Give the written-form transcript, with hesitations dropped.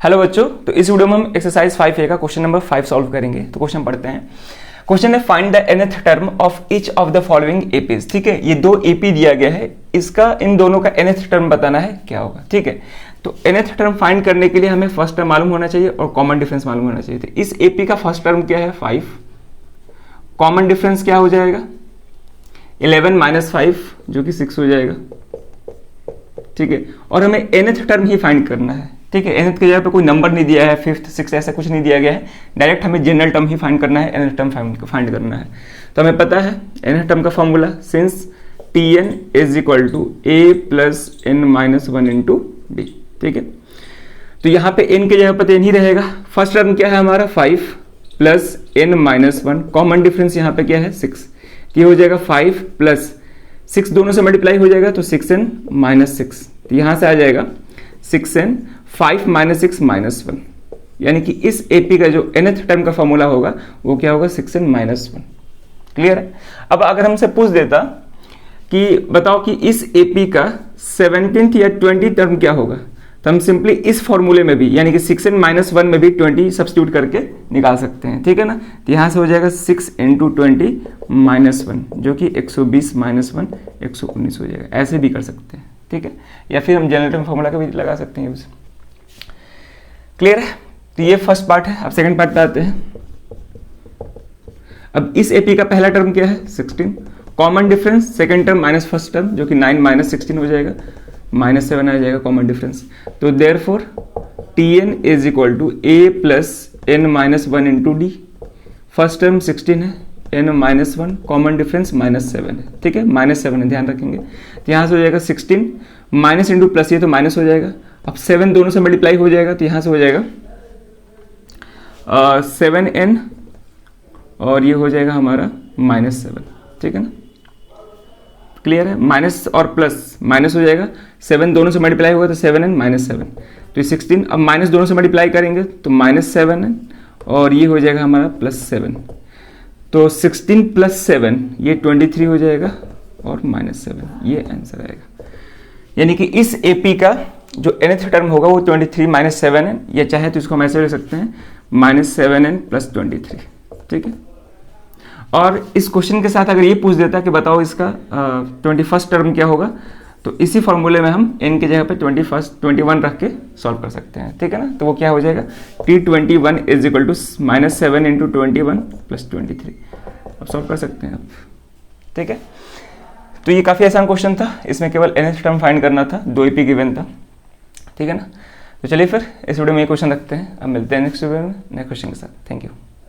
Hello बच्चों, तो इस वीडियो में हम एक्सरसाइज 5A का क्वेश्चन नंबर 5 सॉल्व करेंगे। तो क्वेश्चन पढ़ते हैं। क्वेश्चन है find the nth term of each of the following APs. ठीक है, ये दो एपी दिया गया है, इसका इन दोनों का nth टर्म बताना है क्या होगा। ठीक है, तो nth टर्म फाइंड करने के लिए हमें फर्स्ट टर्म मालूम होना चाहिए और कॉमन डिफरेंस मालूम होना चाहिए। तो इस एपी का फर्स्ट टर्म क्या है 5, कॉमन डिफरेंस क्या हो जाएगा 11 माइनस 5 जो कि 6 हो जाएगा। ठीक है, और हमें nth टर्म ही फाइंड करना है। ठीक है, nth की जगह पे कोई नंबर नहीं दिया है, फिफ्थ सिक्स ऐसा कुछ नहीं दिया गया है, डायरेक्ट हमें जनरल टर्म ही फाइंड करना है, nth टर्म फाइंड करना है। तो हमें पता है nth टर्म का formula since Tn is equal to a plus n minus 1 into d. ठीक है, तो यहाँ पे n की जगह पर n ही रहेगा। फर्स्ट टर्म क्या है हमारा 5 plus n minus 1, common difference यहाँ पे क्या है 6, ये हो जाएगा 5 प्लस 6 दोनों से मल्टीप्लाई हो जाएगा तो 6n माइनस 6, तो यहाँ से आ जाएगा 6n 5 माइनस 6 माइनस 1, यानी कि इस एपी का जो nth टर्म का फॉर्मूला होगा वो क्या होगा 6n माइनस 1। क्लियर है। अब अगर हमसे पूछ देता कि बताओ कि इस एपी का 17th या 20 टर्म क्या होगा, तो हम सिंपली इस फॉर्मूले में भी यानी कि 6n माइनस 1 में भी 20 सब्स्टिट्यूट करके निकाल सकते हैं। ठीक है ना, तो यहाँ से हो जाएगा 6 इंटू 20 माइनस 1 जो कि 120 माइनस 1 119 हो जाएगा। ऐसे भी कर सकते हैं। ठीक है, या फिर हम जनरल टर्म फॉर्मूला का भी लगा सकते हैं यूज। क्लियर है, तो ये फर्स्ट पार्ट है। अब सेकंड पार्ट पे आते हैं। अब इस एपी का पहला टर्म क्या है 16, common difference second term minus first term जो कि 9 माइनस 16 हो जाएगा, माइनस 7 आ जाएगा कॉमन डिफरेंस। तो therefore Tn is equal to a plus n minus 1 into d. First term 16 है, n minus 1, common difference minus 7 है। ठीक है, माइनस 7 है, ध्यान रखेंगे। तो यहाँ से हो जाएगा 16 माइनस इंटू प्लस, ये तो माइनस हो जाएगा। अब 7 दोनों से मल्टीप्लाई हो जाएगा तो यहाँ से हो जाएगा 7n और ये हो जाएगा हमारा माइनस 7। ठीक है ना, क्लियर है। माइनस और प्लस माइनस हो जाएगा, 7 दोनों से मल्टीप्लाई होगा तो 7n माइनस 7, तो 16। अब माइनस दोनों से मल्टीप्लाई करेंगे तो माइनस 7n और ये हो जाएगा हमारा प्लस 7, तो 16 प्लस 7 ये 23 हो जाएगा और माइनस 7, ये आंसर आएगा। यानी कि इस एपी का जो nth टर्म होगा वो 23 माइनस 7n, या चाहे तो इसको हम ऐसे ले सकते हैं माइनस 7n प्लस 23। ठीक है, और इस क्वेश्चन के साथ अगर ये पूछ देता कि बताओ इसका 21st टर्म क्या होगा, तो इसी फॉर्मूले में हम n की जगह पे 21 रख के सॉल्व कर सकते हैं। ठीक है ना, तो वो क्या हो जाएगा T21 is equal to minus 7 into 21 plus 23। अब सॉल्व कर सकते हैं आप। ठीक है, तो ये काफ़ी आसान क्वेश्चन था, इसमें केवल nth टर्म फाइंड करना था, 2 EP गिवन था। ठीक है ना, तो चलिए फिर इस वीडियो में ये क्वेश्चन रखते हैं। अब मिलते हैं नेक्स्ट वीडियो में नए क्वेश्चन के साथ। Thank you.